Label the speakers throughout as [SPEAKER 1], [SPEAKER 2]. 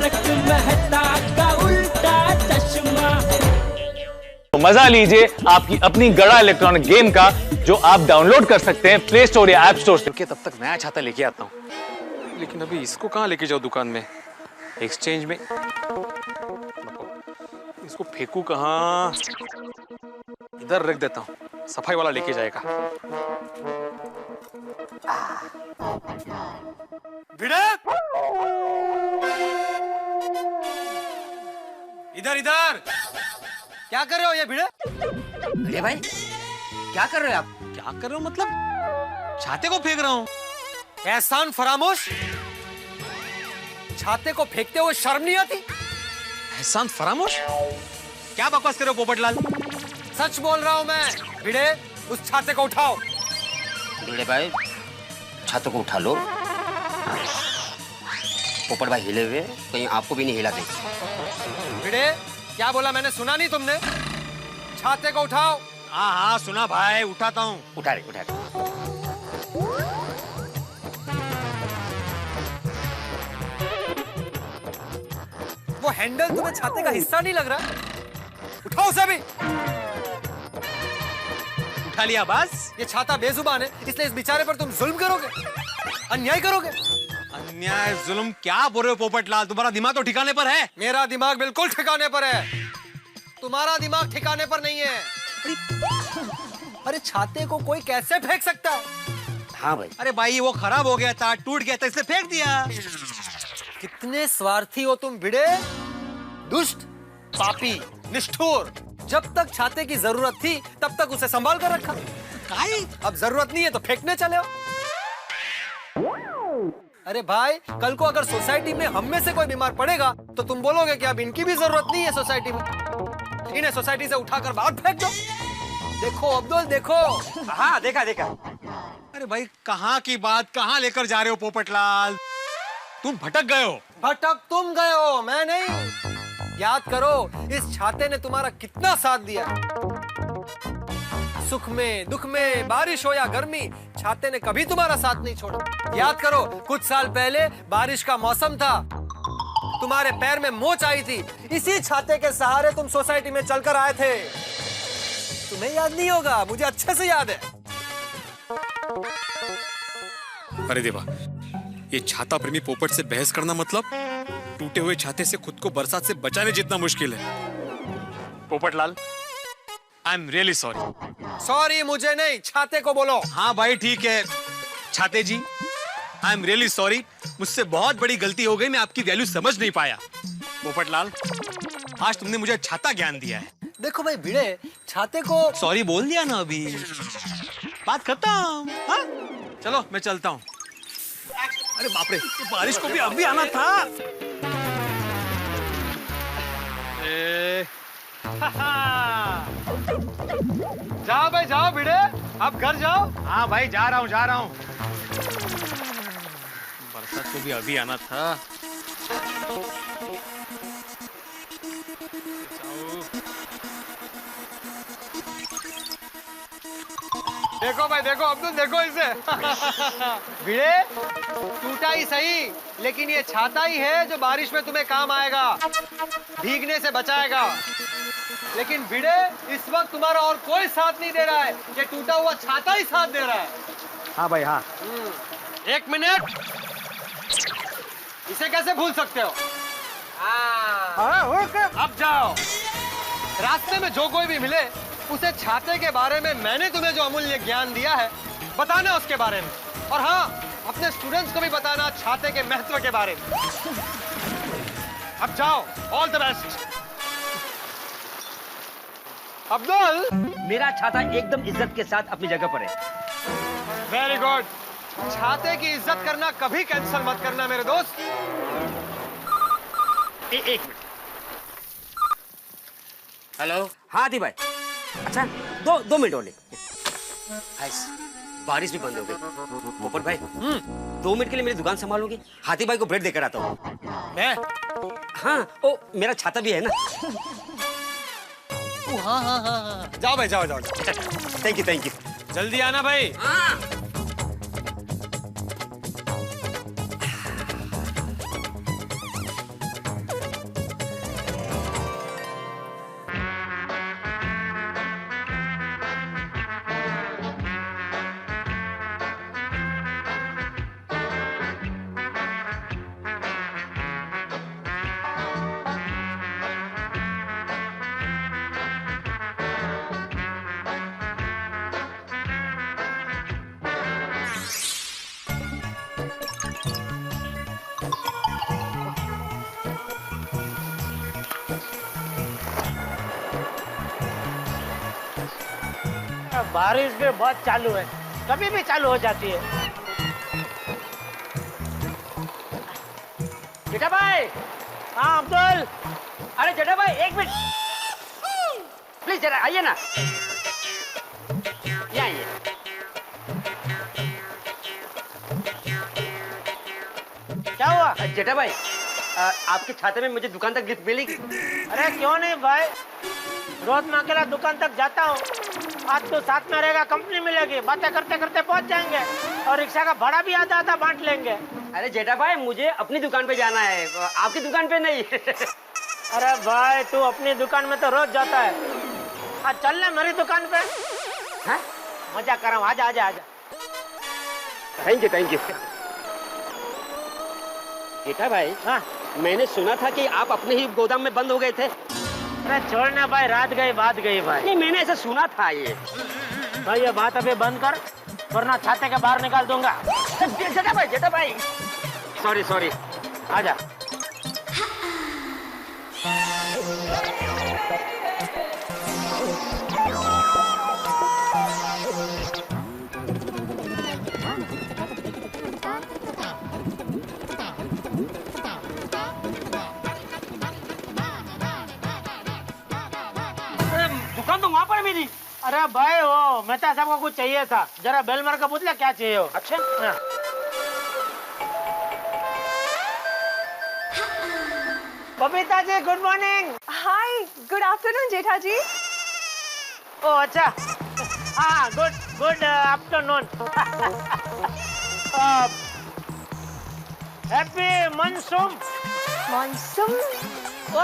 [SPEAKER 1] तारक मेहता का उल्टा चश्मा।
[SPEAKER 2] तो मजा लीजिए आपकी अपनी गड़ा इलेक्ट्रॉनिक गेम का, जो आप डाउनलोड कर सकते हैं प्ले स्टोर या ऐप स्टोर से।
[SPEAKER 3] तब तक नया छाता लेके आता हूँ, लेकिन अभी इसको कहाँ लेके जाऊँ दुकान में, एक्सचेंज में। इसको फेंकू कहाँ, इधर रख देता हूँ, सफाई वाला लेके जाएगा। भिड़े, इधर इधर, क्या कर रहे हो ये भिड़े?
[SPEAKER 4] अरे भाई क्या कर रहे हो आप?
[SPEAKER 3] क्या कर रहे हो मतलब? छाते को फेंक रहा हूँ। एहसान फरामोश, छाते को फेंकते हुए शर्म नहीं आती? एहसान फरामोश, क्या बकवास कर रहे हो पोपटलाल? सच बोल रहा हूँ मैं। भिड़े, उस छाते को उठाओ।
[SPEAKER 4] भिड़े भाई छातों को उठा लो। पोपट भाई हिले हुए, कहीं आपको भी नहीं हिला दे।
[SPEAKER 3] भिड़े, क्या बोला मैंने, सुना नहीं तुमने? छाते को उठाओ। हाँ हाँ सुना भाई, उठाता हूँ।
[SPEAKER 4] उठा रहे, उठा रहे।
[SPEAKER 3] वो हैंडल तुम्हें छाते का हिस्सा नहीं लग रहा? उठाओ उसे भी। उठा लिया बस। ये छाता बेजुबान है, इसलिए इस बेचारे पर तुम जुल्म करोगे, अन्याय करोगे। अन्याय जुल्म क्या बोल रहे हो पोपटलाल? तुम्हारा दिमाग तो ठिकाने पर है। मेरा दिमाग बिल्कुल ठिकाने पर है, तुम्हारा दिमाग ठिकाने पर नहीं है। अरे छाते को कोई कैसे फेंक सकता है?
[SPEAKER 4] हाँ भाई।
[SPEAKER 3] अरे भाई वो खराब हो गया था, टूट गया था, इसलिए फेंक दिया। कितने स्वार्थी हो तुम भिड़े, दुष्ट, पापी, निष्ठुर। जब तक छाते की जरूरत थी तब तक उसे संभाल कर रखा, अब जरूरत नहीं है तो फेंकने चले हो। अरे भाई, कल को अगर सोसाइटी में हम में से कोई बीमार पड़ेगा तो तुम बोलोगे कि अब इनकी भी जरूरत नहीं है सोसाइटी में, इन्हें सोसाइटी से उठाकर बाहर फेंक दो। देखो अब्दुल, देखो। हाँ देखा देखा। अरे भाई कहाँ की बात कहाँ लेकर जा रहे हो पोपटलाल? तुम भटक गए हो। भटक तुम गए हो, मैं नहीं। याद करो, इस छाते ने तुम्हारा कितना साथ दिया। सुख में दुख में, बारिश हो या गर्मी, छाते ने कभी तुम्हारा साथ नहीं छोड़ा। याद करो, कुछ साल पहले बारिश का मौसम था, तुम्हारे पैर में मोच आई थी, इसी छाते के सहारे तुम सोसाइटी में चलकर आए थे। तुम्हें याद नहीं होगा, मुझे अच्छे से याद है। अरे देवा, ये छाता प्रेमी पोपट से बहस करना मतलब टूटे हुए छाते से खुद को बरसात से बचाने जितना मुश्किल है। Popatlal, I am really sorry. Sorry मुझे नहीं, छाते को बोलो। हाँ भाई ठीक है छाते जी, आई एम रियली सॉरी। मुझसे बहुत बड़ी गलती हो गई, मैं आपकी वैल्यू समझ नहीं पाया। पोपटलाल, आज तुमने मुझे छाता ज्ञान दिया है। देखो भाई भिड़े, छाते को सॉरी बोल दिया ना, अभी बात खत्म। हाँ? चलो मैं चलता हूँ। अरे बाप रे, बारिश को भी अभी आना था। जाओ भाई जाओ भिड़े, अब घर जाओ। हाँ भाई जा रहा हूँ जा रहा हूँ। बरसात को भी अभी आना था। देखो भाई देखो अब्दुल, देखो इसे। भिड़े, टूटा ही सही, लेकिन ये छाता ही है जो बारिश में तुम्हें काम आएगा, भीगने से बचाएगा। लेकिन भिड़े, इस वक्त तुम्हारा और कोई साथ नहीं दे रहा है, ये टूटा हुआ छाता ही साथ दे रहा है। हाँ भाई हाँ। एक मिनट, इसे कैसे भूल सकते हो? अब जाओ। रास्ते में जो कोई भी मिले उसे छाते के बारे में मैंने तुम्हें जो अमूल्य ज्ञान दिया है बताना उसके बारे में, और हाँ अपने स्टूडेंट्स को भी बताना छाते के महत्व के बारे में। अब जाओ, ऑल द बेस्ट। अब्दुल,
[SPEAKER 4] मेरा छाता एकदम इज्जत के साथ अपनी जगह पर है।
[SPEAKER 3] Very good. छाते की इज्जत करना कभी कैंसिल मत करना मेरे दोस्त।
[SPEAKER 4] एक मिनट। हेलो, हाँ दी भाई। अच्छा, दो मिनट ओनली। बारिश भी बंद हो गई। पोपट भाई, 2 मिनट के लिए मेरी दुकान संभालोगे? हाथी भाई को ब्रेड देकर आता हूँ
[SPEAKER 3] मैं।
[SPEAKER 4] हाँ, ओ मेरा छाता भी है ना।
[SPEAKER 3] हाँ हाँ हाँ, जाओ भाई जाओ जाओ।
[SPEAKER 4] Thank you.
[SPEAKER 3] जल्दी आना भाई।
[SPEAKER 4] हाँ।
[SPEAKER 5] बारिश भी बहुत चालू है, कभी भी चालू हो जाती है। जेठा भाई। हाँ अब्दुल।
[SPEAKER 4] अरे जेठा भाई एक मिनट प्लीज, जरा आइए ना, ये आइए।
[SPEAKER 5] क्या हुआ?
[SPEAKER 4] जेठा भाई, आपके छाते में मुझे दुकान तक लिफ्ट मिलेगी?
[SPEAKER 5] अरे क्यों नहीं भाई, रोज मैं अकेला दुकान तक जाता हूँ। आज तो साथ में रहेगा, कंपनी मिलेगी, बातें करते करते पहुँच जाएंगे और रिक्शा का भाड़ा भी आधा आधा बांट लेंगे।
[SPEAKER 4] अरे जेठा भाई, मुझे अपनी दुकान पे जाना है, आपकी दुकान पे नहीं।
[SPEAKER 5] अरे भाई तू अपनी दुकान में तो रोज जाता है, आज चल ले मेरी दुकान पे।
[SPEAKER 4] हाँ?
[SPEAKER 5] मजा कर रहा हूँ, आजा आजा आजा।
[SPEAKER 4] Thank you thank you. Jetha भाई,
[SPEAKER 5] हाँ
[SPEAKER 4] मैंने सुना था कि आप अपने ही गोदाम में बंद हो गए थे।
[SPEAKER 5] अरे छोड़ना भाई, रात गई बात गई भाई।
[SPEAKER 4] नहीं, मैंने ऐसा सुना था। ये
[SPEAKER 5] भाई ये बात अभी बंद कर, वरना छाते के बाहर निकाल दूंगा।
[SPEAKER 4] जेठा भाई सॉरी सॉरी।
[SPEAKER 5] आजा।
[SPEAKER 4] दुकान तो वहाँ पर भी नहीं।
[SPEAKER 5] अरे भाई वो मेहता साहब को कुछ चाहिए था, जरा बेल मार कर पूछ ले क्या चाहिए हो।
[SPEAKER 4] अच्छा
[SPEAKER 5] हाँ। Babita ji good morning.
[SPEAKER 6] हाय, गुड आफ्टरनून जेठा जी।
[SPEAKER 5] ओ अच्छा, हाँ good good afternoon. Happy monsoon.
[SPEAKER 6] Monsoon?
[SPEAKER 5] वो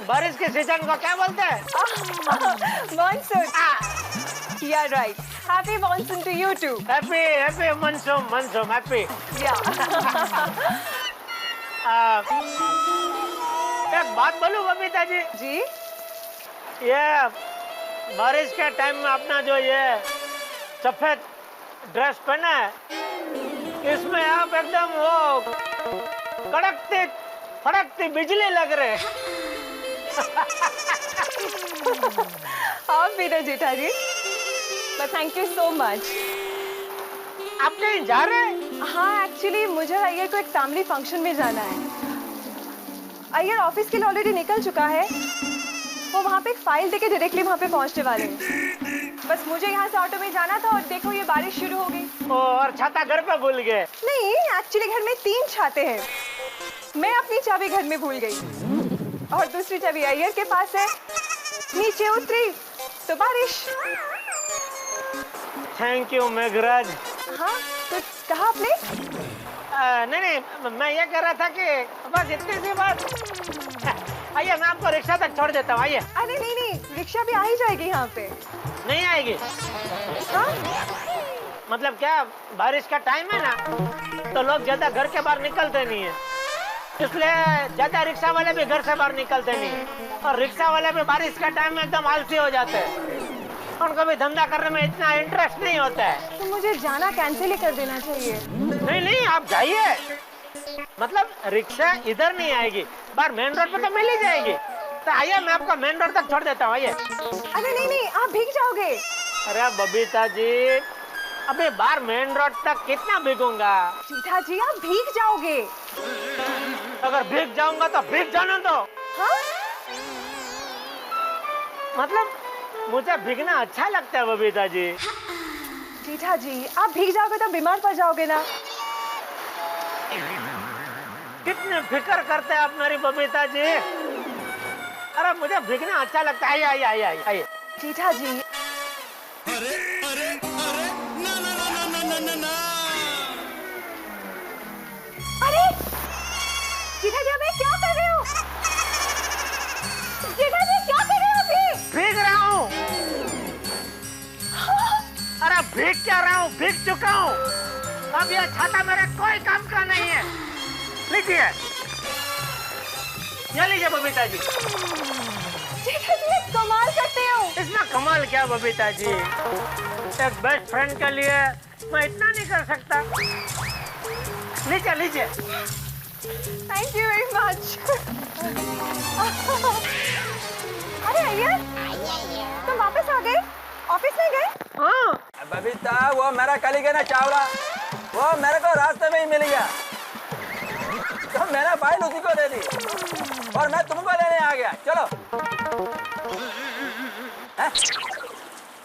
[SPEAKER 5] बारिश के सीजन को क्या बोलते हैं?
[SPEAKER 6] Monsoon. Yeah, right. Happy monsoon to you too.
[SPEAKER 5] Happy monsoon monsoon happy.
[SPEAKER 6] Yeah.
[SPEAKER 5] एक बात बोलूं बबीता जी?
[SPEAKER 6] जी?
[SPEAKER 5] ये बारिश के टाइम में अपना जो ये सफेद ड्रेस पहना है, इसमें आप एकदम वो कड़कती फड़कती बिजली लग रहे।
[SPEAKER 6] आप भी ना जेठा जी। But thank you so much.
[SPEAKER 5] आप कहीं जा रहे हैं?
[SPEAKER 6] हाँ, एक्चुअली मुझे और अय्यर को एक फैमिली फंक्शन में जाना है। अय्यर ऑफिस के लिए ऑलरेडी निकल चुका है, वो वहाँ पे एक फाइल देके डायरेक्टली वहाँ पे पहुँचने वाले हैं। बस मुझे यहाँ से ऑटो में जाना था और देखो ये बारिश शुरू हो गई।
[SPEAKER 5] और छाता घर पे भूल गए?
[SPEAKER 6] नहीं, एक्चुअली घर में 3 छाते हैं। मैं अपनी चाबी घर में भूल गई और दूसरी चाबी अय्यर के पास है। नीचे उतरी तो बारिश।
[SPEAKER 5] Thank you Meghraj.
[SPEAKER 6] हाँ, कुछ कहा आपने?
[SPEAKER 5] नहीं नहीं, मैं ये कह रहा था कि बस इतनी सी बात। आइए मैं आपको रिक्शा तक छोड़ देता हूँ, आइए।
[SPEAKER 6] अरे नहीं नहीं, रिक्शा भी आ ही जाएगी यहाँ पे।
[SPEAKER 5] नहीं आएगी?
[SPEAKER 6] हाँ?
[SPEAKER 5] मतलब क्या, बारिश का टाइम है ना, तो लोग ज्यादा घर के बाहर निकलते नहीं है, इसलिए ज्यादा रिक्शा वाले भी घर से बाहर निकलते नहीं, और रिक्शा वाले भी बारिश का टाइम में एकदम आलसी हो जाते हैं, उनको भी धंधा करने में इतना इंटरेस्ट नहीं होता है।
[SPEAKER 6] तो मुझे जाना कैंसिल ही कर देना चाहिए।
[SPEAKER 5] नहीं नहीं, आप जाइए। मतलब रिक्शा इधर नहीं आएगी, बाहर मेन रोड पे तो मिल ही जाएगी। तो आइए मैं आपको मेन रोड तक छोड़ देता हूँ, आइए।
[SPEAKER 6] अरे नहीं नहीं, आप भीग जाओगे।
[SPEAKER 5] अरे बबीता जी, अबे बाहर मेन रोड तक कितना भीगूंगा?
[SPEAKER 6] जेठा जी, आप भीग जाओगे।
[SPEAKER 5] अगर भीग जाऊंगा तो भीग जाने दो।
[SPEAKER 6] हाँ?
[SPEAKER 5] मतलब मुझे भीगना अच्छा लगता है बबीता जी।
[SPEAKER 6] जेठा जी, आप भीग जाओगे तो बीमार पड़ जाओगे ना।
[SPEAKER 5] कितने फिक्र करते हैं आप मेरी बबीता जी। अरे मुझे भीगना अच्छा लगता है। आइए आइए आइए आइए।
[SPEAKER 6] जेठा जी।
[SPEAKER 1] अरे अरे अरे ना ना ना ना ना ना ना।
[SPEAKER 6] अरे जेठा जी, आप ये क्या कर रहे हो? जेठा जी, क्या कर रहे हो अभी?
[SPEAKER 5] भीग रहा हूँ। अरे भीग क्या रहा हूँ, भीग चुका हूँ। अब ये छाता मेरे कोई काम का नहीं है। लीजिए, ये लीजिए बबीता जी।
[SPEAKER 6] जेठा जी, कमाल करते हो।
[SPEAKER 5] इसमें कमाल क्या बबीता जी, एक बेस्ट फ्रेंड के लिए मैं इतना नहीं कर सकता। लीजिए लीजिए।
[SPEAKER 6] Thank you very much. अरे अय्यर, तुम वापस आ गए? ऑफिस नहीं गए?
[SPEAKER 5] हाँ,
[SPEAKER 7] वो मेरा कलीग है ना चावड़ा, वो मेरे को रास्ते में ही मिल गया, तो मैंने फाइल उसी को दे दी और मैं तुमको लेने आ गया। चलो।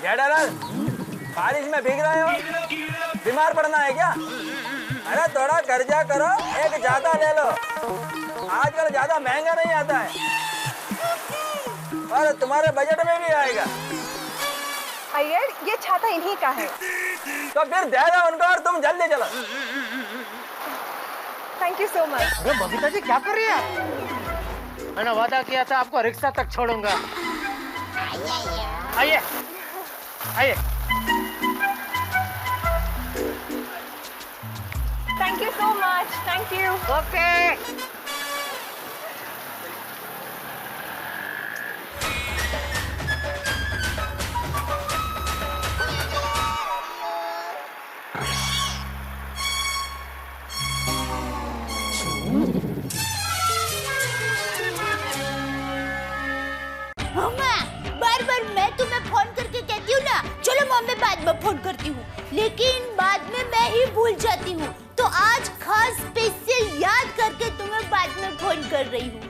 [SPEAKER 7] जेठालाल, बारिश में भीग रहे हो, बीमार पड़ना है क्या? अरे थोड़ा कर्जा करो, एक छाता ले लो, आजकल ज्यादा महंगा नहीं आता है और तुम्हारे बजट में भी आएगा।
[SPEAKER 6] अय्यर, ये छाता इन्हीं का है।
[SPEAKER 7] तो फिर दे दो उनको और तुम जल्दी चलो।
[SPEAKER 6] Thank you so much.
[SPEAKER 5] अरे बबीता जी क्या कर रही है आप? मैंने वादा किया था आपको रिक्शा तक छोड़ूंगा। आइए आइए।
[SPEAKER 6] Thank you so much. Thank you.
[SPEAKER 5] Okay.
[SPEAKER 8] बार-बार मैं तुम्हें फोन करके कहती हूँ ना, चलो मम्मी बाद में फोन करती हूँ, लेकिन बाद में मैं ही भूल जाती हूँ। तो आज खास स्पेशल याद करके तुम्हें बाद में फोन कर रही हूँ।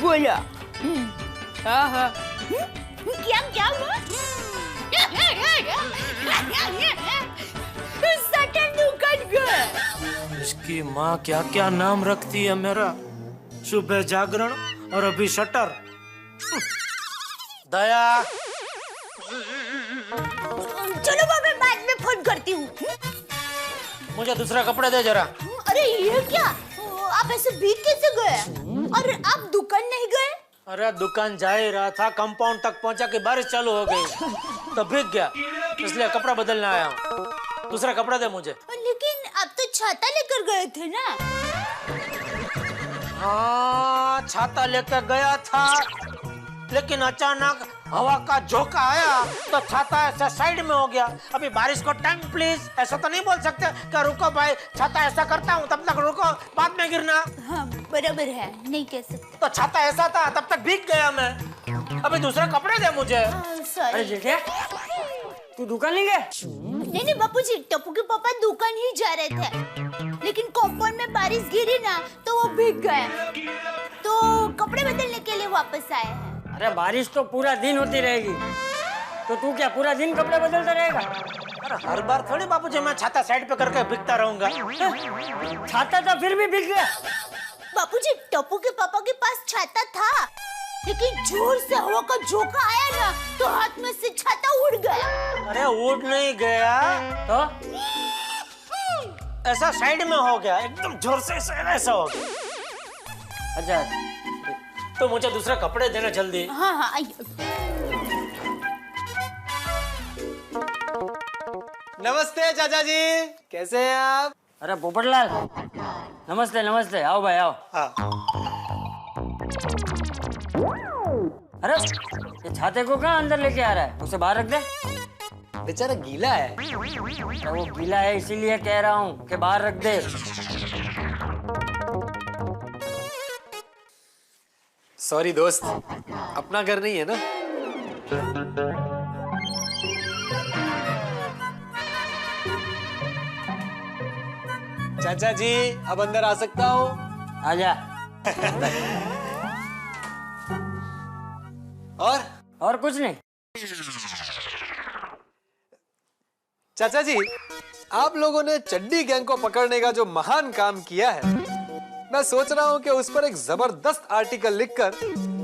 [SPEAKER 8] बोला। हाँ। क्या क्या हुआ? सटन दुकान गया।
[SPEAKER 9] इसकी माँ क्या क्या नाम रखती है मेरा। सुबह जागरण और अभी शटर। दया।
[SPEAKER 8] चलो मैं बाद में फोन करती हूँ।
[SPEAKER 9] मुझे दूसरा कपड़ा दे जरा।
[SPEAKER 8] अरे ये क्या? आप ऐसे भीग कैसे गए? और आप दुकान नहीं गए?
[SPEAKER 9] अरे दुकान जा ही रहा था, कंपाउंड तक पहुंचा कि बारिश चालू हो गई तो भीग गया, इसलिए कपड़ा बदलने आया हूँ। दूसरा कपड़ा दे मुझे।
[SPEAKER 8] लेकिन आप तो छाता लेकर गए थे ना?
[SPEAKER 9] हाँ, छाता लेकर गया था, लेकिन अचानक हवा का झोंका आया तो छाता ऐसा साइड में हो गया। अभी बारिश को टाइम प्लीज, ऐसा तो नहीं बोल सकते कि रुको भाई, छाता ऐसा करता हूँ, तब तक रुको, बाद में गिरना।
[SPEAKER 8] हाँ बराबर है, नहीं कह सकते।
[SPEAKER 9] तो छाता ऐसा था, तब तक भीग गया मैं। अभी दूसरा कपड़े दे मुझे।
[SPEAKER 8] अरे
[SPEAKER 9] जेठे, तू दुकान नहीं गया?
[SPEAKER 8] नहीं बापूजी, टप्पू के पापा दुकान ही जा रहे थे, लेकिन कंपाउंड में बारिश गिरी ना तो वो भीग गए, तो कपड़े बदलने के लिए वापस आए हैं।
[SPEAKER 10] अरे बारिश तो पूरा दिन होती रहेगी, तो तू क्या पूरा दिन कपड़े बदलता रहेगा?
[SPEAKER 9] अरे हर बार थोड़ी बापूजी मैं छाता साइड पे करके भीगता रहूंगा।
[SPEAKER 10] छाता तो फिर भी भीग गया।
[SPEAKER 8] बापूजी, टप्पू के पापा के पास छाता था, लेकिन जोर से हवा का झोंका आया ना तो हाथ में से छाता उड़ गया।
[SPEAKER 9] अरे उड़ नहीं गया तो ऐसा साइड में हो गया, एकदम जोर से ऐसा हो गया।
[SPEAKER 10] अच्छा,
[SPEAKER 9] तो मुझे दूसरा कपड़े देना जल्दी।
[SPEAKER 8] हाँ आइए।
[SPEAKER 7] नमस्ते चाचा जी, कैसे हैं आप?
[SPEAKER 10] अरे पोपटलाल, नमस्ते नमस्ते, आओ भाई आओ।
[SPEAKER 7] हाँ।
[SPEAKER 10] अरे ये छाते को कहाँ अंदर लेके आ रहा है? उसे बाहर रख दे।
[SPEAKER 7] बेचारा गीला है।
[SPEAKER 10] तो वो गीला है इसीलिए कह रहा हूँ कि बाहर रख दे।
[SPEAKER 7] सॉरी दोस्त, अपना घर नहीं है ना। चाचा जी, अब अंदर आ सकता हूँ?
[SPEAKER 10] आजा।
[SPEAKER 7] और
[SPEAKER 10] कुछ नहीं।
[SPEAKER 7] चाचा जी, आप लोगों ने चड्डी गैंग को पकड़ने का जो महान काम किया है, मैं सोच रहा हूँ कि उस पर एक जबरदस्त आर्टिकल लिखकर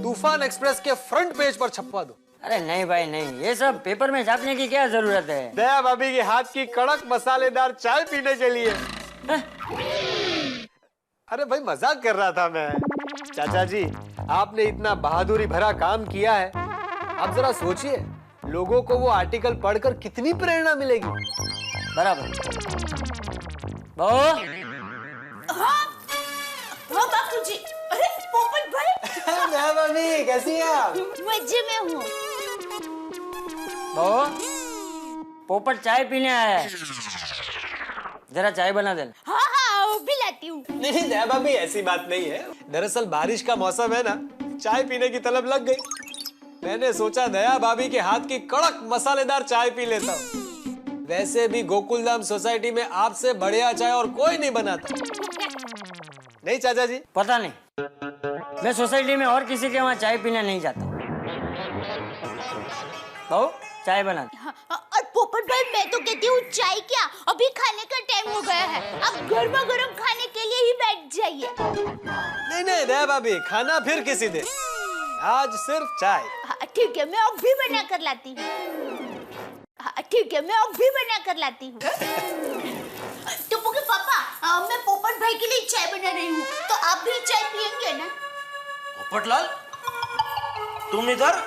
[SPEAKER 7] तूफान एक्सप्रेस के फ्रंट पेज पर छपवा दो।
[SPEAKER 10] अरे नहीं भाई नहीं, ये सब पेपर में छापने की क्या जरूरत है?
[SPEAKER 7] दया भाभी के हाथ की कड़क मसालेदार चाय पीने के लिए। अरे भाई मजाक कर रहा था मैं। चाचा जी, आपने इतना बहादुरी भरा काम किया है, आप जरा सोचिए लोगों को वो आर्टिकल पढ़कर कितनी प्रेरणा मिलेगी।
[SPEAKER 10] बराबर। बहू।
[SPEAKER 8] हाँ बापूजी। अरे पोपट भाई।
[SPEAKER 7] दया भाभी, कैसी हैं आप?
[SPEAKER 8] मजे में हूँ।
[SPEAKER 10] बहू, पोपट चाय पीने आया है, जरा चाय बना देना।
[SPEAKER 8] हाँ वो भी लाती हूँ।
[SPEAKER 7] नहीं दया भाभी, ऐसी बात नहीं है। दरअसल बारिश का मौसम है ना, चाय पीने की तलब लग गई। मैंने सोचा दया भाभी के हाथ की कड़क मसालेदार चाय पी लेता हूँ। वैसे भी गोकुलधाम सोसाइटी में आपसे बढ़िया चाय और कोई नहीं बनाता। नहीं चाचा जी?
[SPEAKER 10] पता नहीं, मैं सोसाइटी में और किसी के वहाँ चाय पीने नहीं जाता। बहू चाय बना दे।
[SPEAKER 8] हाँ, और पोपट भाई मैं तो कहती हूँ चाय क्या, अभी खाने का टाइम हो गया है, अब गर्मा गर्म खाने के लिए ही बैठ जाइए।
[SPEAKER 7] नहीं नहीं दया भाभी, खाना फिर किसी दिन, आज सिर्फ चाय।
[SPEAKER 8] ठीक है, मैं अब भी बना कर लाती हूँ। ठीक है, मैं अब भी बना कर लाती हूँ। टप्पू के पापा, मैं पोपट भाई के लिए चाय बना रही हूँ, तो आप भी चाय पियेंगे ना?
[SPEAKER 9] पोपटलाल, तुम इधर?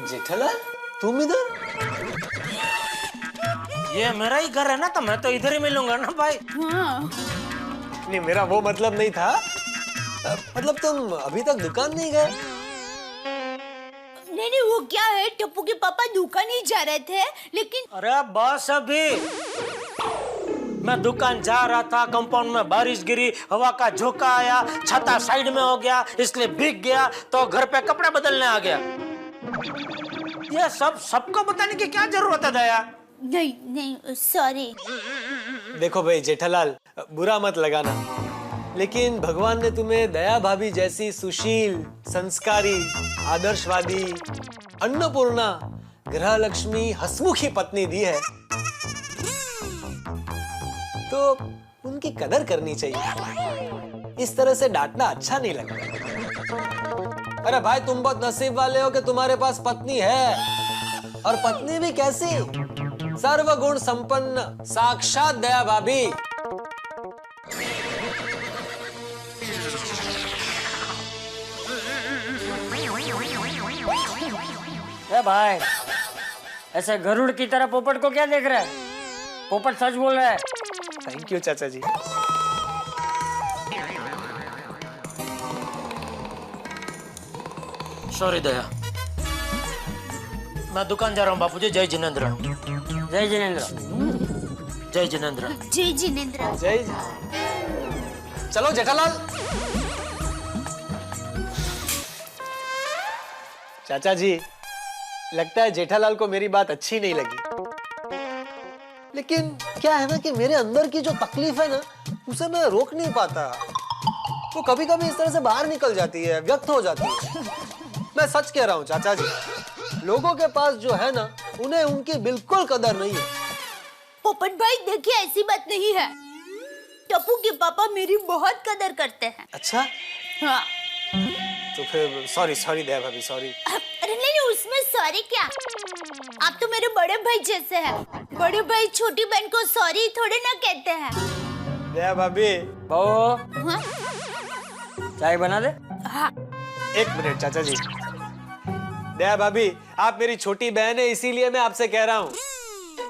[SPEAKER 7] जेठालाल तुम इधर?
[SPEAKER 9] ये मेरा ही घर है ना, तो मैं तो इधर ही मिलूंगा ना भाई।
[SPEAKER 8] हाँ।
[SPEAKER 7] नहीं मेरा वो मतलब नहीं था, मतलब तुम अभी तक दुकान नहीं गए?
[SPEAKER 8] नहीं वो क्या है, टप्पू के पापा दुकान ही जा रहे थे, लेकिन
[SPEAKER 9] अरे बस अभी मैं दुकान जा रहा था, कंपाउंड में बारिश गिरी, हवा का झोंका आया, छाता साइड में हो गया, इसलिए भीग गया, तो घर पे कपड़े बदलने आ गया। ये सबको बताने की क्या जरूरत है दया?
[SPEAKER 8] नहीं नहीं सॉरी।
[SPEAKER 7] देखो भाई जेठालाल, बुरा मत लगाना, लेकिन भगवान ने तुम्हें दया भाभी जैसी सुशील, संस्कारी, आदर्शवादी, अन्नपूर्णा, गृह लक्ष्मी, हंसमुखी पत्नी दी है, तो उनकी कदर करनी चाहिए। इस तरह से डांटना अच्छा नहीं लगता। अरे भाई तुम बहुत नसीब वाले हो कि तुम्हारे पास पत्नी है, और पत्नी भी कैसी, सर्वगुण संपन्न, साक्षात दया भाभी।
[SPEAKER 10] ए भाई, ऐसे गरुड़ की तरह पोपट को क्या देख रहा है? पोपट सच बोल रहा है।
[SPEAKER 7] थैंक यू चाचा जी।
[SPEAKER 9] सॉरी दया, मैं दुकान जा रहा हूँ बापूजी। जय जिनेंद्र।
[SPEAKER 10] जय जिनेंद्र।
[SPEAKER 9] जय जिनेंद्र।
[SPEAKER 8] जय जिनेंद्र।
[SPEAKER 7] जय। चलो जेठालाल। चाचा जी, लगता है जेठालाल को मेरी बात अच्छी नहीं लगी, लेकिन क्या है ना कि मेरे अंदर की जो तकलीफ है ना, उसे मैं रोक नहीं पाता। वो कभी कभी इस तरह से बाहर निकल जाती है, व्यक्त हो जाती है। मैं सच कह रहा हूँ चाचा जी, लोगों के पास जो है ना, उन्हें उनकी बिल्कुल कदर नहीं है।
[SPEAKER 8] पोपट भाई देखिए, ऐसी बात नहीं है, टप्पू के पापा मेरी बहुत कदर करते हैं।
[SPEAKER 7] अच्छा?
[SPEAKER 8] हाँ।
[SPEAKER 7] तो फिर सॉरी दया भाभी, सॉरी।
[SPEAKER 8] अरे नहीं, उसमें सॉरी क्या, आप तो मेरे बड़े भाई जैसे हैं। बड़े भाई छोटी बहन को सॉरी थोड़े ना कहते हैं।
[SPEAKER 7] दया भाभी।
[SPEAKER 10] बहू
[SPEAKER 8] हाँ?
[SPEAKER 10] चाय बना दे।
[SPEAKER 8] हाँ।
[SPEAKER 7] एक मिनट चाचा जी। दया भाभी, आप मेरी छोटी बहन है, इसीलिए मैं आपसे कह रहा हूँ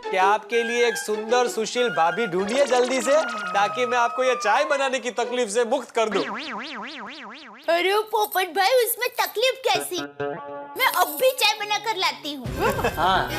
[SPEAKER 7] कि आपके लिए एक सुंदर सुशील भाभी ढूंढिए जल्दी से, ताकि मैं आपको ये चाय बनाने की तकलीफ से मुक्त कर दूं।
[SPEAKER 8] अरे पोपट भाई, उसमें तकलीफ कैसी, मैं अब भी चाय बना कर लाती हूँ।
[SPEAKER 10] हाँ